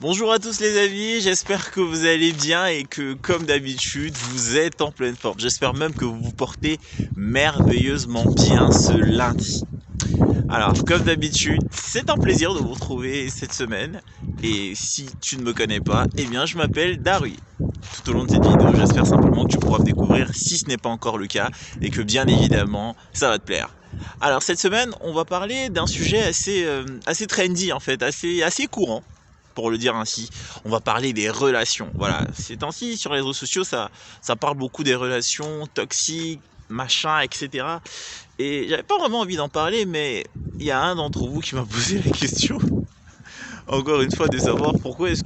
Bonjour à tous les amis, j'espère que vous allez bien et que comme d'habitude vous êtes en pleine forme. J'espère même que vous vous portez merveilleusement bien ce lundi. Alors comme d'habitude, c'est un plaisir de vous retrouver cette semaine. Et si tu ne me connais pas, eh bien je m'appelle Darui. Tout au long de cette vidéo, j'espère simplement que tu pourras me découvrir si ce n'est pas encore le cas et que bien évidemment ça va te plaire. Alors cette semaine, on va parler d'un sujet assez trendy en fait, assez courant pour le dire ainsi. On va parler des relations. Voilà, ces temps-ci sur les réseaux sociaux, ça parle beaucoup des relations toxiques, machin, etc. Et j'avais pas vraiment envie d'en parler, mais il y a un d'entre vous qui m'a posé la question, encore une fois, de savoir pourquoi est-ce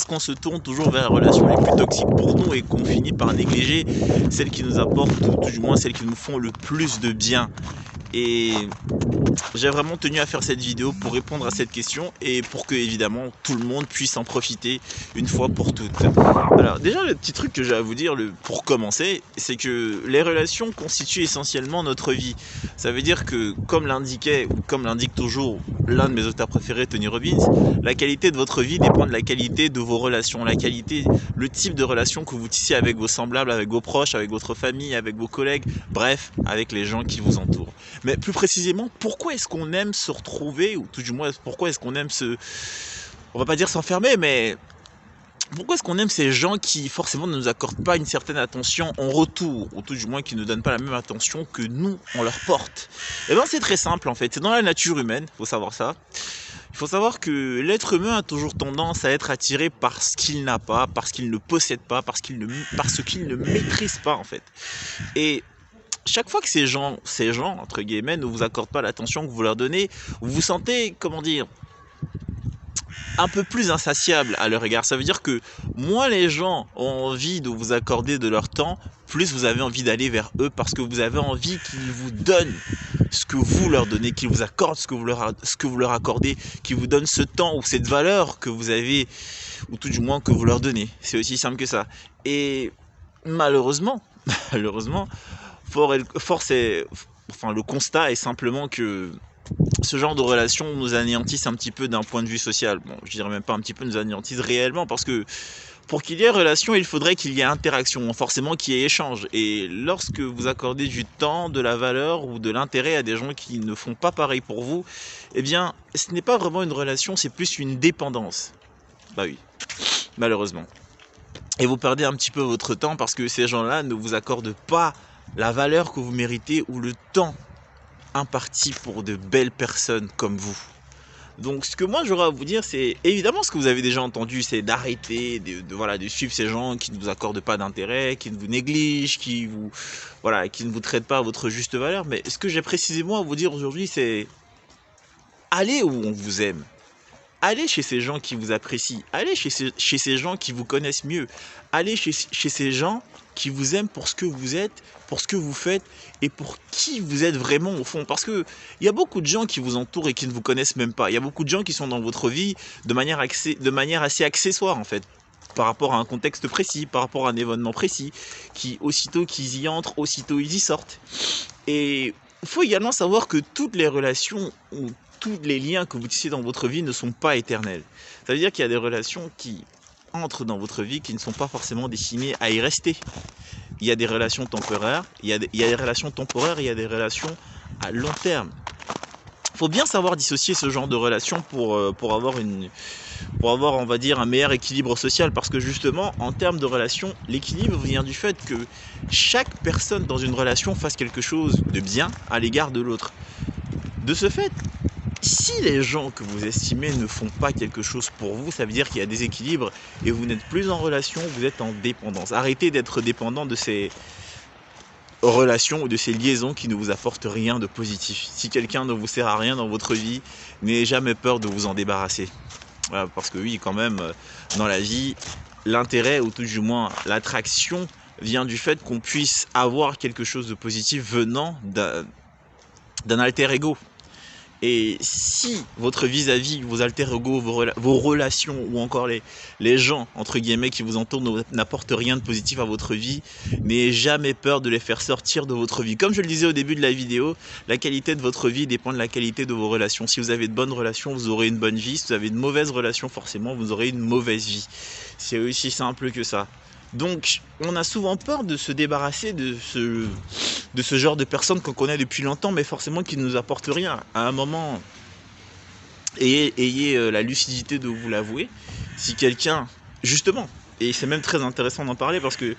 qu'on se tourne toujours vers les relations les plus toxiques pour nous et qu'on finit par négliger celles qui nous apportent, ou tout du moins celles qui nous font le plus de bien. Et j'ai vraiment tenu à faire cette vidéo pour répondre à cette question et pour que évidemment tout le monde puisse en profiter une fois pour toutes. Alors déjà le petit truc que j'ai à vous dire pour commencer, c'est que les relations constituent essentiellement notre vie. Ça veut dire que comme l'indiquait ou comme l'indique toujours l'un de mes auteurs préférés, Tony Robbins, la qualité de votre vie dépend de la qualité de vos relations, la qualité, le type de relation que vous tissez avec vos semblables, avec vos proches, avec votre famille, avec vos collègues, bref, avec les gens qui vous entourent. Mais plus précisément, pourquoi est-ce qu'on aime se retrouver, ou tout du moins, pourquoi est-ce qu'on aime on va pas dire s'enfermer, mais pourquoi est-ce qu'on aime ces gens qui forcément ne nous accordent pas une certaine attention en retour, ou tout du moins qui ne donnent pas la même attention que nous, on leur porte? Eh bien c'est très simple en fait, c'est dans la nature humaine, il faut savoir ça. Il faut savoir que l'être humain a toujours tendance à être attiré par ce qu'il n'a pas, parce qu'il ne possède pas, parce qu'il ne maîtrise pas en fait. Et chaque fois que ces gens, entre guillemets, ne vous accordent pas l'attention que vous leur donnez, vous vous sentez, comment dire, un peu plus insatiable à leur égard. Ça veut dire que moins les gens ont envie de vous accorder de leur temps, plus vous avez envie d'aller vers eux parce que vous avez envie qu'ils vous donnent ce que vous leur donnez, qu'ils vous accordent ce que vous leur accordez, qu'ils vous donnent ce temps ou cette valeur que vous avez, ou tout du moins que vous leur donnez. C'est aussi simple que ça. Et malheureusement, malheureusement, le constat est simplement que ce genre de relations nous anéantissent un petit peu d'un point de vue social. Bon, je dirais même pas un petit peu, nous anéantissent réellement parce que pour qu'il y ait relation, il faudrait qu'il y ait interaction, forcément qu'il y ait échange. Et lorsque vous accordez du temps, de la valeur ou de l'intérêt à des gens qui ne font pas pareil pour vous, eh bien, ce n'est pas vraiment une relation, c'est plus une dépendance. Bah oui, malheureusement. Et vous perdez un petit peu votre temps parce que ces gens-là ne vous accordent pas la valeur que vous méritez ou le temps imparti pour de belles personnes comme vous. Donc ce que moi j'aurais à vous dire, c'est évidemment ce que vous avez déjà entendu, c'est d'arrêter de suivre ces gens qui ne vous accordent pas d'intérêt, qui ne vous négligent, qui ne vous traitent pas à votre juste valeur. Mais ce que j'ai précisément à vous dire aujourd'hui, c'est allez où on vous aime. Allez chez ces gens qui vous apprécient. Allez chez ces gens qui vous connaissent mieux. Allez chez ces gens qui vous aiment pour ce que vous êtes, pour ce que vous faites et pour qui vous êtes vraiment au fond. Parce que il y a beaucoup de gens qui vous entourent et qui ne vous connaissent même pas. Il y a beaucoup de gens qui sont dans votre vie de manière assez accessoire en fait. Par rapport à un contexte précis, par rapport à un événement précis, qui aussitôt qu'ils y entrent, aussitôt ils y sortent. Et il faut également savoir que toutes les relations ou tous les liens que vous tissez dans votre vie ne sont pas éternels. Ça veut dire qu'il y a des relations qui entrent dans votre vie qui ne sont pas forcément destinées à y rester. Il y a des relations temporaires, il y a des relations temporaires, il y a des relations à long terme. Il faut bien savoir dissocier ce genre de relations pour avoir, on va dire, un meilleur équilibre social. Parce que justement, en termes de relations, l'équilibre vient du fait que chaque personne dans une relation fasse quelque chose de bien à l'égard de l'autre. De ce fait, si les gens que vous estimez ne font pas quelque chose pour vous, ça veut dire qu'il y a des équilibres et vous n'êtes plus en relation, vous êtes en dépendance. Arrêtez d'être dépendant de ces relations ou de ces liaisons qui ne vous apportent rien de positif. Si quelqu'un ne vous sert à rien dans votre vie, n'ayez jamais peur de vous en débarrasser. Voilà, parce que oui, quand même, dans la vie, l'intérêt ou tout du moins l'attraction vient du fait qu'on puisse avoir quelque chose de positif venant d'un alter ego. Et si votre vis-à-vis, vos alter ego, vos relations ou encore les gens, entre guillemets, qui vous entourent n'apportent rien de positif à votre vie, n'ayez jamais peur de les faire sortir de votre vie. Comme je le disais au début de la vidéo, la qualité de votre vie dépend de la qualité de vos relations. Si vous avez de bonnes relations, vous aurez une bonne vie. Si vous avez de mauvaises relations, forcément, vous aurez une mauvaise vie. C'est aussi simple que ça. Donc, on a souvent peur de se débarrasser de ce genre de personnes qu'on connaît depuis longtemps, mais forcément qui ne nous apportent rien. À un moment, ayez la lucidité de vous l'avouer. Si quelqu'un, justement, et c'est même très intéressant d'en parler parce que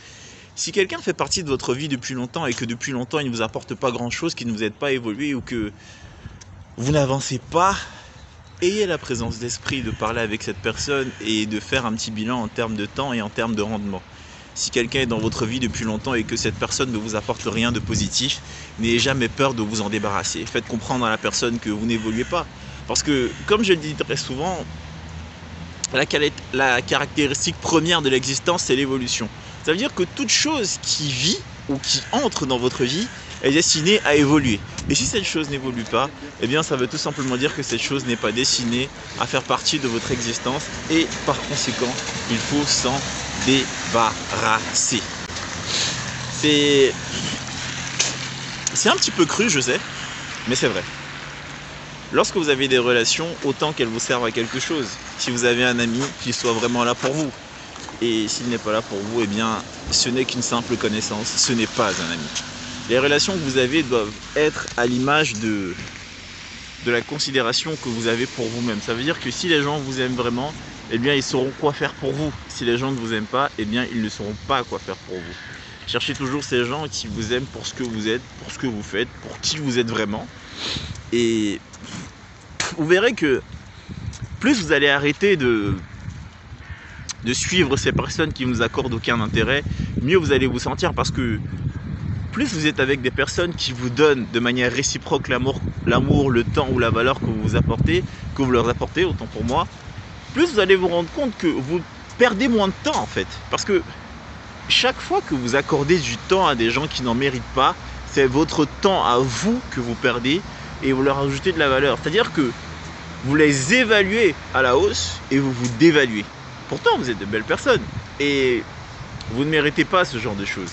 si quelqu'un fait partie de votre vie depuis longtemps et que depuis longtemps il ne vous apporte pas grand chose, qu'il ne vous aide pas à évoluer ou que vous n'avancez pas, ayez la présence d'esprit de parler avec cette personne et de faire un petit bilan en termes de temps et en termes de rendement. Si quelqu'un est dans votre vie depuis longtemps et que cette personne ne vous apporte rien de positif, n'ayez jamais peur de vous en débarrasser. Faites comprendre à la personne que vous n'évoluez pas. Parce que, comme je le dis très souvent, la caractéristique première de l'existence, c'est l'évolution. Ça veut dire que toute chose qui vit ou qui entre dans votre vie est destinée à évoluer. Et si cette chose n'évolue pas, eh bien ça veut tout simplement dire que cette chose n'est pas destinée à faire partie de votre existence et par conséquent, il faut s'en débarrasser. C'est un petit peu cru, je sais, mais c'est vrai. Lorsque vous avez des relations, autant qu'elles vous servent à quelque chose. Si vous avez un ami, qu'il soit vraiment là pour vous. Et s'il n'est pas là pour vous, eh bien, ce n'est qu'une simple connaissance, ce n'est pas un ami. Les relations que vous avez doivent être à l'image de la considération que vous avez pour vous-même. Ça veut dire que si les gens vous aiment vraiment, eh bien, ils sauront quoi faire pour vous. Si les gens ne vous aiment pas, eh bien, ils ne sauront pas quoi faire pour vous. Cherchez toujours ces gens qui vous aiment pour ce que vous êtes, pour ce que vous faites, pour qui vous êtes vraiment. Et vous verrez que plus vous allez arrêter de suivre ces personnes qui ne vous accordent aucun intérêt, mieux vous allez vous sentir parce que plus vous êtes avec des personnes qui vous donnent de manière réciproque l'amour, le temps ou la valeur que vous leur apportez, autant pour moi, plus vous allez vous rendre compte que vous perdez moins de temps en fait. Parce que chaque fois que vous accordez du temps à des gens qui n'en méritent pas, c'est votre temps à vous que vous perdez et vous leur ajoutez de la valeur. C'est-à-dire que vous les évaluez à la hausse et vous vous dévaluez. Pourtant, vous êtes de belles personnes et vous ne méritez pas ce genre de choses.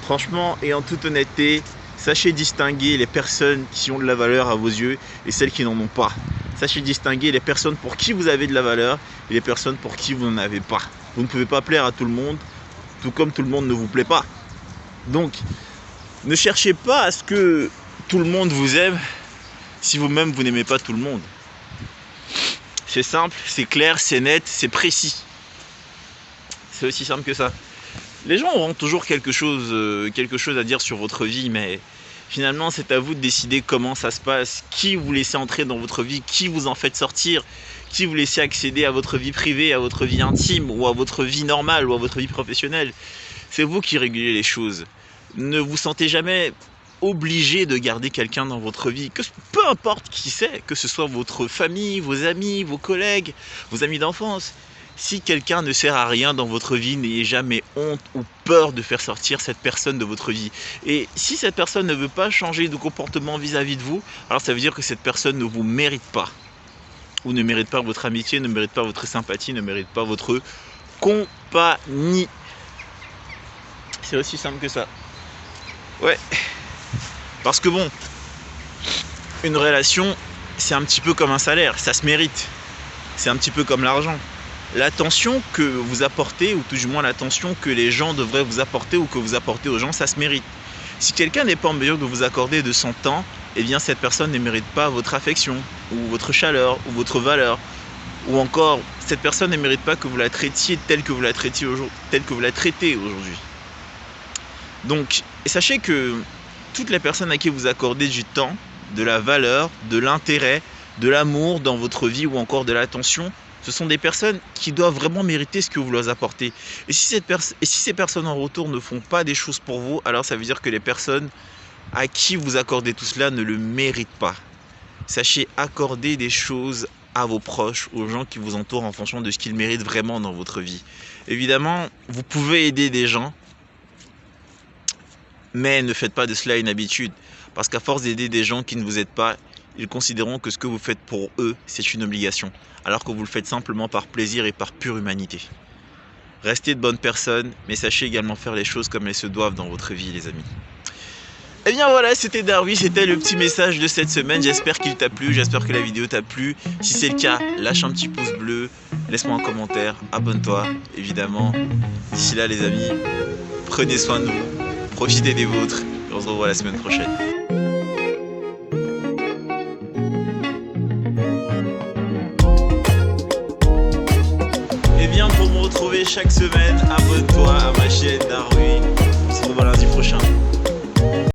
Franchement et en toute honnêteté, sachez distinguer les personnes qui ont de la valeur à vos yeux et celles qui n'en ont pas. Sachez distinguer les personnes pour qui vous avez de la valeur et les personnes pour qui vous n'en avez pas. Vous ne pouvez pas plaire à tout le monde, tout comme tout le monde ne vous plaît pas. Donc, ne cherchez pas à ce que tout le monde vous aime si vous-même vous n'aimez pas tout le monde. C'est simple, c'est clair, c'est net, c'est précis. C'est aussi simple que ça. Les gens auront toujours quelque chose à dire sur votre vie, mais finalement c'est à vous de décider comment ça se passe, qui vous laissez entrer dans votre vie, qui vous en faites sortir, qui vous laissez accéder à votre vie privée, à votre vie intime, ou à votre vie normale, ou à votre vie professionnelle. C'est vous qui régulez les choses. Ne vous sentez jamais obligé de garder quelqu'un dans votre vie, peu importe qui c'est, que ce soit votre famille, vos amis, vos collègues, vos amis d'enfance. Si quelqu'un ne sert à rien dans votre vie, n'ayez jamais honte ou peur de faire sortir cette personne de votre vie. Et si cette personne ne veut pas changer de comportement vis-à-vis de vous, alors ça veut dire que cette personne ne vous mérite pas. Ou ne mérite pas votre amitié, ne mérite pas votre sympathie, ne mérite pas votre compagnie. C'est aussi simple que ça. Ouais. Parce que bon, une relation, c'est un petit peu comme un salaire, ça se mérite. C'est un petit peu comme l'argent. L'attention que vous apportez, ou tout du moins l'attention que les gens devraient vous apporter ou que vous apportez aux gens, ça se mérite. Si quelqu'un n'est pas en mesure de vous accorder de son temps, eh bien cette personne ne mérite pas votre affection, ou votre chaleur, ou votre valeur. Ou encore, cette personne ne mérite pas que vous la traitiez telle que vous la traitez aujourd'hui. Donc, sachez que toutes les personnes à qui vous accordez du temps, de la valeur, de l'intérêt, de l'amour dans votre vie ou encore de l'attention, ce sont des personnes qui doivent vraiment mériter ce que vous leur apportez. Et si ces personnes en retour ne font pas des choses pour vous, alors ça veut dire que les personnes à qui vous accordez tout cela ne le méritent pas. Sachez accorder des choses à vos proches, aux gens qui vous entourent en fonction de ce qu'ils méritent vraiment dans votre vie. Évidemment, vous pouvez aider des gens, mais ne faites pas de cela une habitude. Parce qu'à force d'aider des gens qui ne vous aident pas, ils considéreront que ce que vous faites pour eux, c'est une obligation, alors que vous le faites simplement par plaisir et par pure humanité. Restez de bonnes personnes, mais sachez également faire les choses comme elles se doivent dans votre vie, les amis. Et bien voilà, c'était Darwi, c'était le petit message de cette semaine. J'espère qu'il t'a plu, j'espère que la vidéo t'a plu. Si c'est le cas, lâche un petit pouce bleu, laisse-moi un commentaire, abonne-toi, évidemment. D'ici là, les amis, prenez soin de vous, profitez des vôtres, et on se revoit la semaine prochaine. Et bien pour me retrouver chaque semaine, abonne-toi à ma chaîne Darwi. On se revoit lundi prochain.